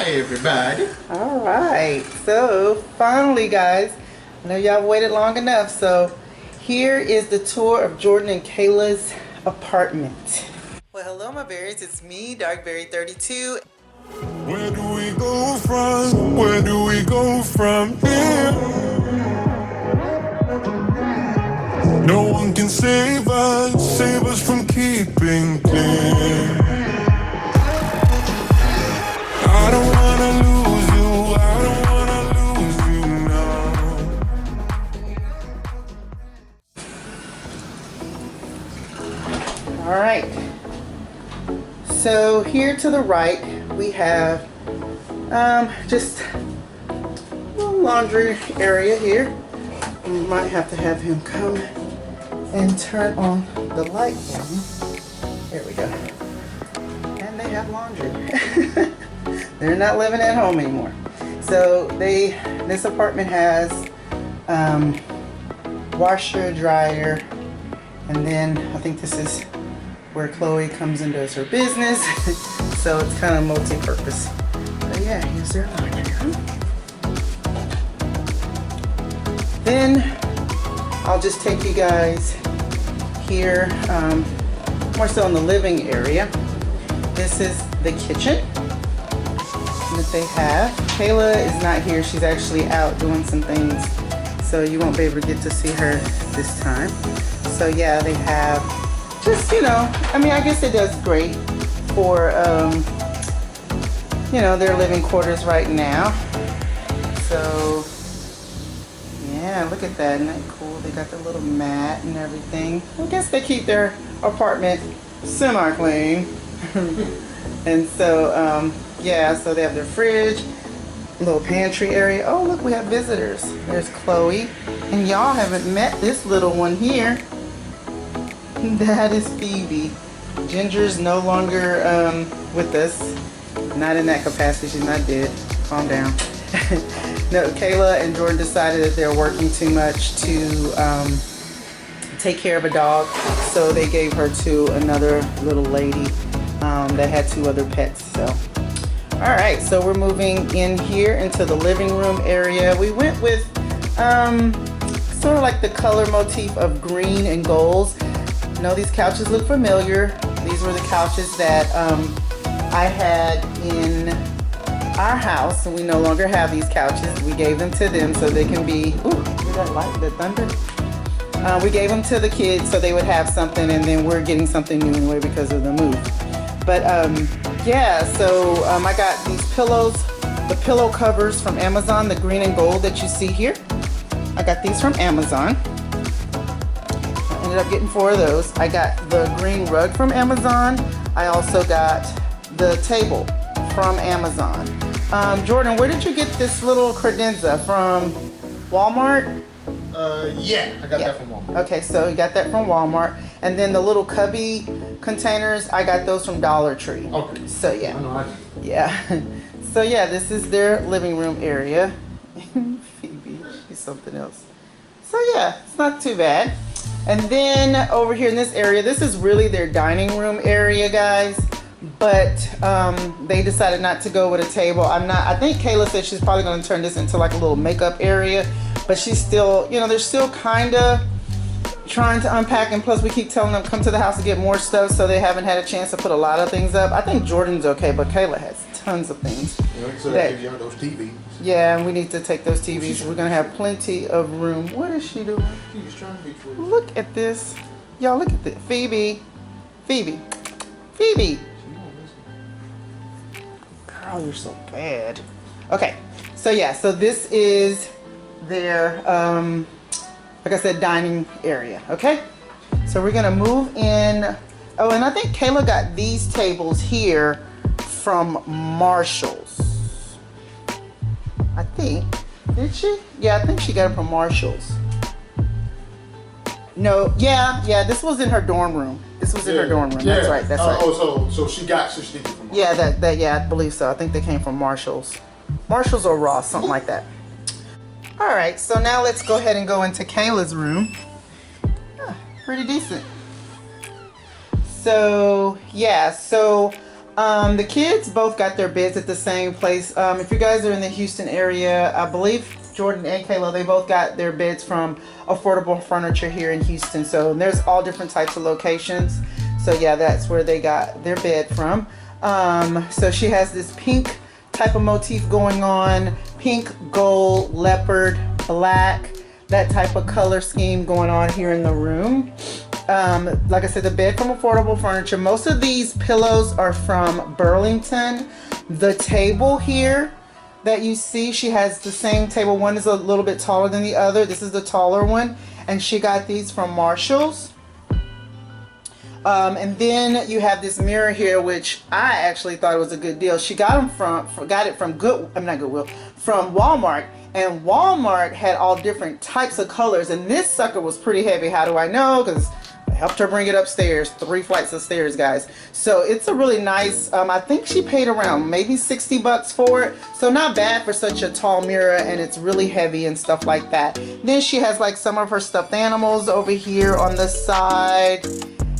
Hi everybody. All right, so finally guys, I know y'all waited long enough, so here is the tour of Jordan and Kayla's apartment. Well, hello my berries, it's me, Darkberry32. Where do we go from? Where do we go from here? No one can save us from keeping clear. I don't wanna lose you, I don't wanna lose you now. All right, so here to the right we have just a little laundry area here. We might have to have him come and turn on the light for me. There we go. And they have laundry. They're not living at home anymore. So this apartment has washer, dryer, and then I think this is where Chloe comes and does her business. So it's kind of multi-purpose. But yeah, here's their laundry room. Then I'll just take you guys here, more so in the living area. This is the kitchen that they have. Kayla is not here. She's actually out doing some things, so you won't be able to get to see her this time. So yeah, they have just, you know, I mean, I guess it does great for, you know, their living quarters right now. So yeah, look at that. Isn't that cool? They got their little mat and everything. I guess they keep their apartment semi-clean. And so, yeah, so they have their fridge, little pantry area. Oh, look, we have visitors. There's Chloe. And y'all haven't met this little one here. That is Phoebe. Ginger's no longer with us. Not in that capacity. She's not dead. Calm down. No, Kayla and Jordan decided that they're working too much to take care of a dog, so they gave her to another little lady that had 2 other pets. So, all right, so we're moving in here into the living room area. We went with sort of like the color motif of green and golds. You know, these couches look familiar. These were the couches that I had in our house, and we no longer have these couches. We gave them to them so they can be, ooh, hear that light, that thunder? We gave them to the kids so they would have something, and then we're getting something new anyway because of the move. But yeah, so I got these pillows, the pillow covers from Amazon, the green and gold that you see here. I got these from Amazon. I ended up getting 4 of those. I got the green rug from Amazon. I also got the table from Amazon. Jordan, where did you get this little credenza? From Walmart? Yeah, I got that from Walmart. Okay, so you got that from Walmart. And then the little cubby containers, I got those from Dollar Tree. Okay. So yeah. I know I did. Yeah. So yeah, this is their living room area. Phoebe, she's something else. So yeah, it's not too bad. And then over here in this area, this is really their dining room area, guys. But they decided not to go with a table. I think Kayla said she's probably going to turn this into like a little makeup area. But she's still, you know, they're still kind of trying to unpack. And plus we keep telling them come to the house to get more stuff. So they haven't had a chance to put a lot of things up. I think Jordan's okay, but Kayla has tons of things. Yeah, so they give you those TVs. Yeah, and we need to take those TVs. We're going to have plenty of room. What is she doing? She's trying to be cool. Look at this. Y'all, look at this. Phoebe. Phoebe. Phoebe. Girl, you're so bad. Okay, so yeah, so this is their, like I said, dining area, okay? So we're gonna move in. Oh, and I think Kayla got these tables here from Marshall's. I think, did she? Yeah, I think she got it from Marshall's. No, yeah, this was in her dorm room. This was in her dorm room. That's right. That's right. Oh, so she did it from Marshall's. Yeah, yeah, I believe so. I think they came from Marshall's or Ross, something like that. All right, so now let's go ahead and go into Kayla's room. Pretty decent. So yeah, so The kids both got their beds at the same place. If you guys are in the Houston area, I believe Jordan and Kayla, they both got their beds from Affordable Furniture here in Houston. So there's all different types of locations. So yeah, that's where they got their bed from. So she has this pink type of motif going on. Pink, gold, leopard, black. That type of color scheme going on here in the room. Like I said, the bed from Affordable Furniture. Most of these pillows are from Burlington. The table here that you see, she has the same table. One is a little bit taller than the other. This is the taller one, and she got these from Marshall's. And then you have this mirror here, which I actually thought it was a good deal. She got it from Walmart. And Walmart had all different types of colors, and this sucker was pretty heavy. How do I know? Because I helped her bring it upstairs, 3 flights of stairs, guys. So it's a really nice, I think she paid around maybe 60 bucks for it. So not bad for such a tall mirror, and it's really heavy and stuff like that. Then she has like some of her stuffed animals over here on the side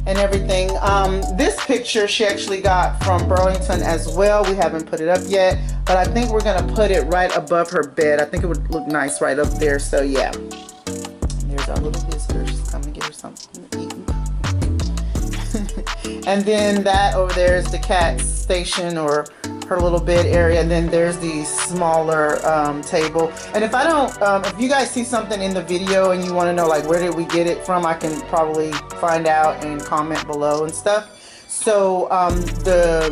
and everything. This picture she actually got from Burlington as well. We haven't put it up yet, but I think we're gonna put it right above her bed. I think it would look nice right up there. So yeah, there's our little visitor. She's coming to get her something to eat. And then that over there is the cat station, or her little bed area, and then there's the smaller table. And if I don't, if you guys see something in the video and you want to know like where did we get it from, I can probably find out and comment below and stuff. So the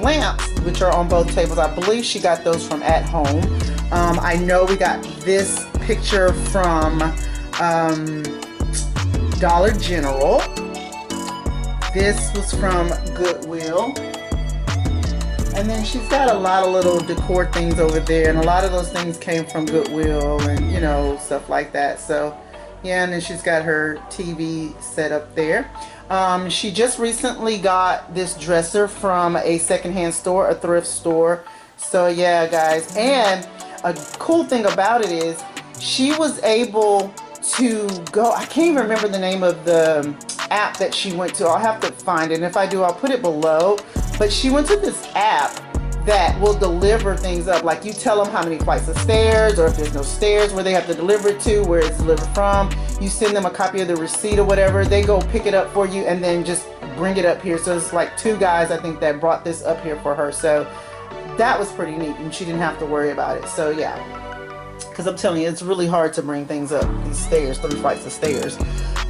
lamps, which are on both tables, I believe she got those from At Home. I know we got this picture from Dollar General. This was from Goodwill. And then she's got a lot of little decor things over there, and a lot of those things came from Goodwill and, you know, stuff like that. So yeah, and then she's got her TV set up there. She just recently got this dresser from a secondhand store, a thrift store. So yeah, guys, and a cool thing about it is she was able to go, I can't even remember the name of the app that she went to. I'll have to find it, and if I do, I'll put it below. But she went to this app that will deliver things up. Like you tell them how many flights of stairs, or if there's no stairs, where they have to deliver it to, where it's delivered from. You send them a copy of the receipt or whatever. They go pick it up for you and then just bring it up here. So it's like 2 guys, I think, that brought this up here for her. So that was pretty neat, and she didn't have to worry about it. So yeah, because I'm telling you, it's really hard to bring things up these stairs, 3 flights of stairs.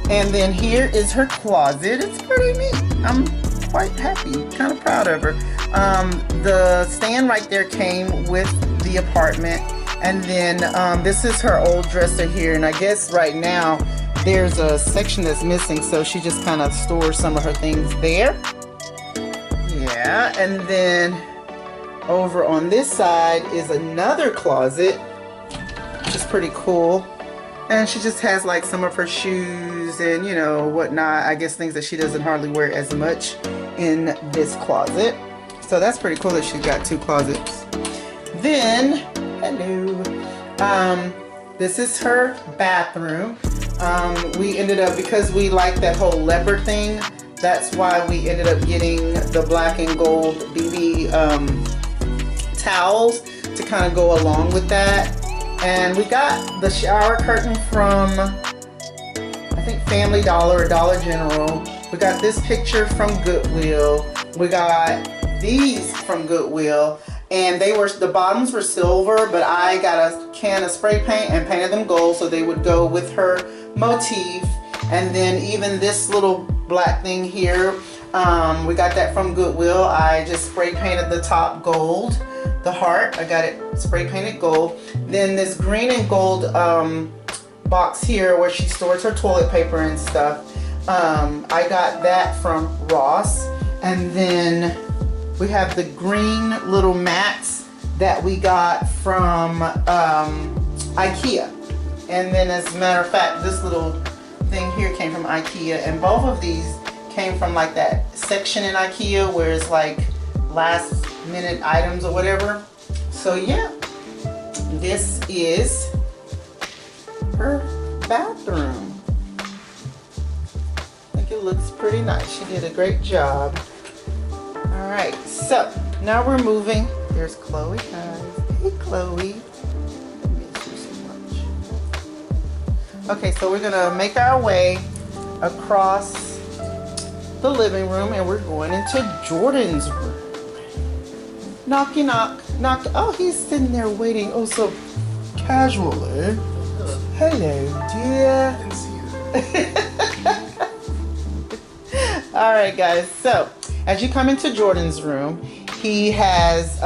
And then here is her closet. It's pretty neat. I'm quite happy, kind of proud of her. The stand right there came with the apartment, and then this is her old dresser here, and I guess right now there's a section that's missing, so she just kind of stores some of her things there. Yeah, and then over on this side is another closet, which is pretty cool. And she just has like some of her shoes and, you know, whatnot. I guess things that she doesn't hardly wear as much in this closet. So that's pretty cool that she's got 2 closets. Then, hello. This is her bathroom. We ended up, because we like that whole leopard thing, that's why we ended up getting the black and gold BB towels to kind of go along with that. And we got the shower curtain from, I think, Family Dollar or Dollar General. We got this picture from Goodwill. We got these from Goodwill, and they were, the bottoms were silver, but I got a can of spray paint and painted them gold so they would go with her motif. And then even this little black thing here, we got that from Goodwill. I just spray painted the top gold. The heart, I got it spray painted gold. Then this green and gold box here where she stores her toilet paper and stuff, I got that from Ross. And then we have the green little mats that we got from IKEA. And then, as a matter of fact, this little thing here came from IKEA, and both of these came from like that section in IKEA where it's like last minute items or whatever. So yeah, this is her bathroom. I think it looks pretty nice. She did a great job. All All right, so now we're moving. There's Chloe, guys. Hey, Chloe. I miss you so much. Okay, so we're gonna make our way across the living room, and we're going into Jordan's room. Knocky knock, knock. Oh, he's sitting there waiting. Oh, so casually. Hello, dear. I didn't see that. All right, guys. So as you come into Jordan's room, he has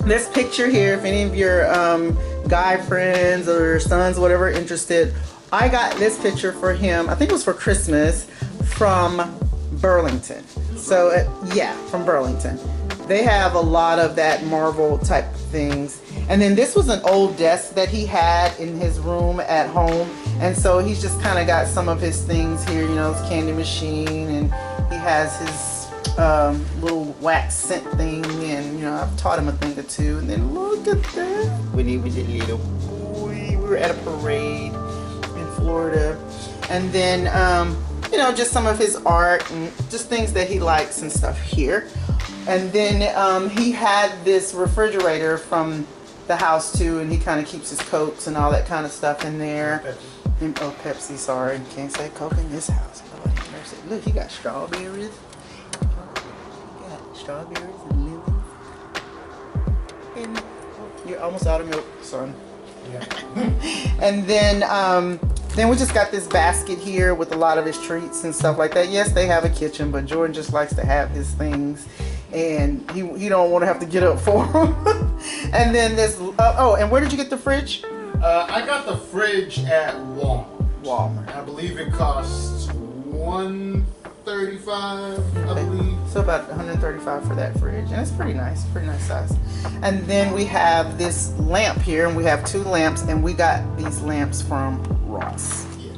this picture here. If any of your guy friends or sons, whatever, interested, I got this picture for him. I think it was for Christmas from Burlington. So yeah, from Burlington. They have a lot of that Marvel type things. And then this was an old desk that he had in his room at home. And so he's just kind of got some of his things here, you know, his candy machine, and he has his little wax scent thing, and you know, I've taught him a thing or two. And then look at that, when he was a little boy, we were at a parade in Florida. And then, you know, just some of his art and just things that he likes and stuff here. And then he had this refrigerator from the house too, and he kind of keeps his Cokes and all that kind of stuff in there. And, oh, Pepsi, sorry. Can't say Coke in this house. Lord have mercy. Look, he got strawberries. He got strawberries and lemons. And you're almost out of milk, son. Yeah. And then we just got this basket here with a lot of his treats and stuff like that. Yes, they have a kitchen, but Jordan just likes to have his things, and he don't want to have to get up for them. And then this, oh, and where did you get the fridge? I got the fridge at Walmart. Walmart. I believe it costs $135, I believe. So about $135 for that fridge, and it's pretty nice size. And then we have this lamp here, and we have 2 lamps, and we got these lamps from Ross. Yeah.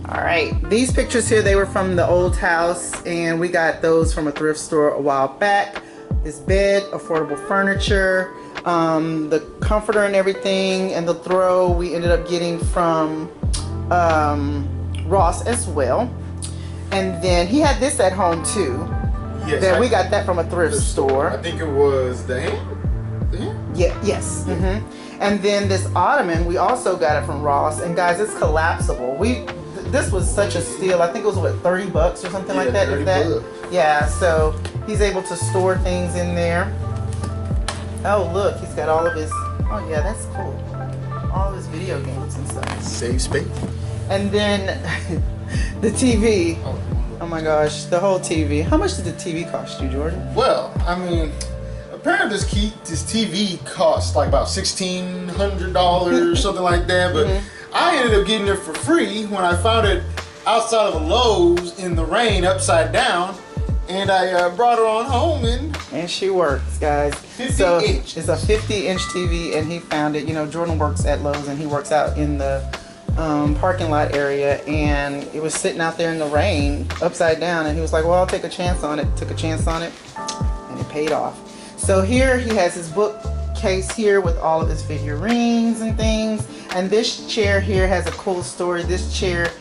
All right, these pictures here, they were from the old house, and we got those from a thrift store a while back. This bed, affordable furniture, the comforter and everything, and the throw we ended up getting from Ross as well. And then he had this at home too. Yes, We got that from a thrift store. I think it was the hand. Yeah, yes. And then this ottoman, we also got it from Ross. And guys, it's collapsible. This was such a steal. I think it was what, $30 or something like that. $30 Is that? Yeah. So he's able to store things in there. Oh look, he's got all of his. Oh yeah, that's cool. All of his video games and stuff. Save space. And then the TV. Oh my gosh, the whole TV. How much did the TV cost you, Jordan? Well, I mean, apparently this TV cost like about $1,600 something like that, but I ended up getting it for free when I found it outside of a Lowe's in the rain upside down, and I brought her on home, and she works, guys. 50 inch. It's a 50-inch TV, and he found it. You know, Jordan works at Lowe's, and he works out in the parking lot area, and it was sitting out there in the rain upside down, and he was like, well, I'll take a chance on it. Took a chance on it, and it paid off. So here he has his bookcase here with all of his figurines and things, and this chair here has a cool story. This chair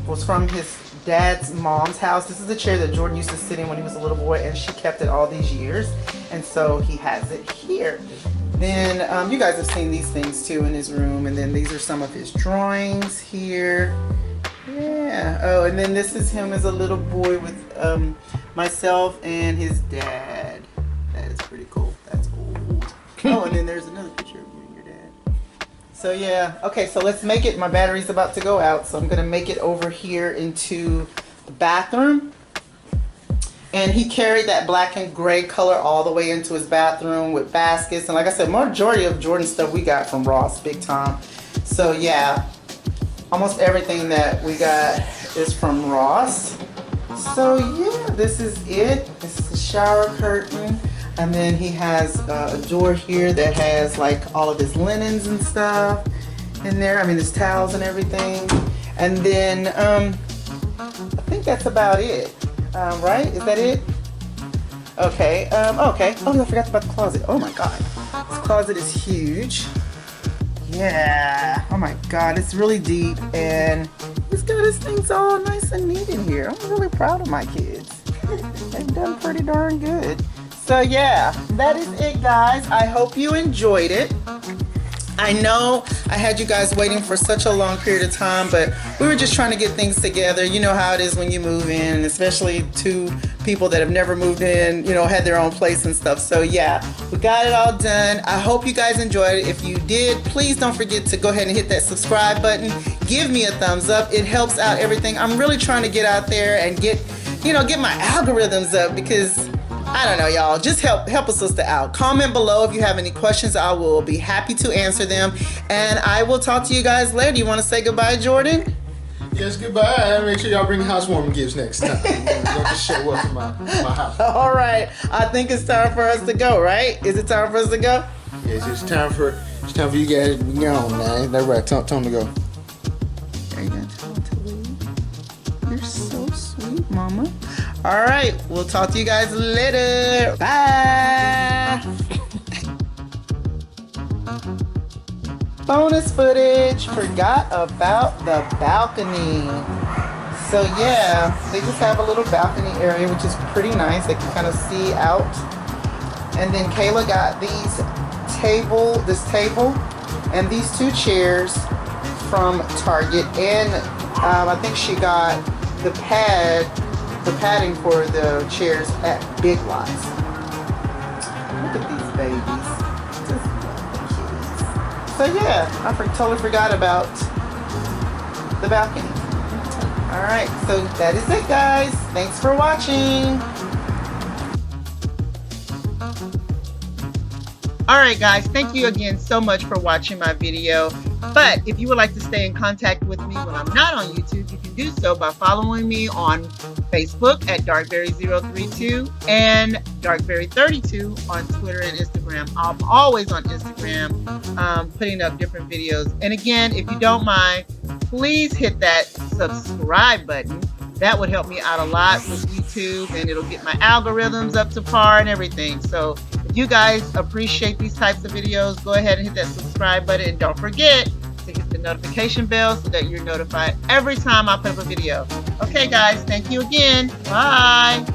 was from his dad's mom's house. This is the chair that Jordan used to sit in when he was a little boy, and she kept it all these years, and so he has it here. Then you guys have seen these things too in his room, and then these are some of his drawings here. Yeah. Oh, and then this is him as a little boy with myself and his dad. That is pretty cool. That's old. Oh, and then there's another picture of you and your dad. So yeah. Okay, so let's make it. My battery's about to go out, so I'm gonna make it over here into the bathroom. And he carried that black and gray color all the way into his bathroom with baskets. And like I said, majority of Jordan's stuff we got from Ross, big time. So yeah, almost everything that we got is from Ross. So yeah, this is it. This is the shower curtain. And then he has a door here that has like all of his linens and stuff in there. I mean, his towels and everything. And then I think that's about it. Right? Is that it? Okay. Okay. Oh, I forgot about the closet. Oh my god. This closet is huge. Yeah. Oh my god. It's really deep, and he's got his things all nice and neat in here. I'm really proud of my kids. They've done pretty darn good. So yeah, that is it, guys. I hope you enjoyed it. I know I had you guys waiting for such a long period of time, but we were just trying to get things together. You know how it is when you move in, and especially two people that have never moved in, you know, had their own place and stuff. So yeah, we got it all done. I hope you guys enjoyed it. If you did, please don't forget to go ahead and hit that subscribe button. Give me a thumbs up. It helps out everything. I'm really trying to get out there and get my algorithms up, because I don't know, y'all. Just help a sister out. Comment below if you have any questions. I will be happy to answer them. And I will talk to you guys later. You want to say goodbye, Jordan? Yes, goodbye. Make sure y'all bring housewarming gifts next time. Don't just show up to my house. All right. I think it's time for us to go, right? Is it time for us to go? Yes, it's time for you guys to be gone, man. That's right. Tell them to go. Are you gonna tell them to leave? You're so sweet, Mama. All right, we'll talk to you guys later. Bye. Bonus footage. Forgot about the balcony. So yeah, they just have a little balcony area, which is pretty nice. They can kind of see out. And then Kayla got this table and these two chairs from Target, and I think she got the padding for the chairs at Big Lots. Look at these babies. Just cute. So yeah, I totally forgot about the balcony. Alright, so that is it, guys. Thanks for watching. Alright guys, thank you again so much for watching my video. But if you would like to stay in contact with me when I'm not on YouTube, you can do so by following me on Facebook at Darkberry032 and Darkberry32 on Twitter and Instagram. I'm always on Instagram putting up different videos. And again, if you don't mind, please hit that subscribe button. That would help me out a lot with YouTube, and it'll get my algorithms up to par and everything. So if you guys appreciate these types of videos, go ahead and hit that subscribe button, and don't forget to hit the notification bell so that you're notified every time I put up a video. Okay guys, thank you again. Bye.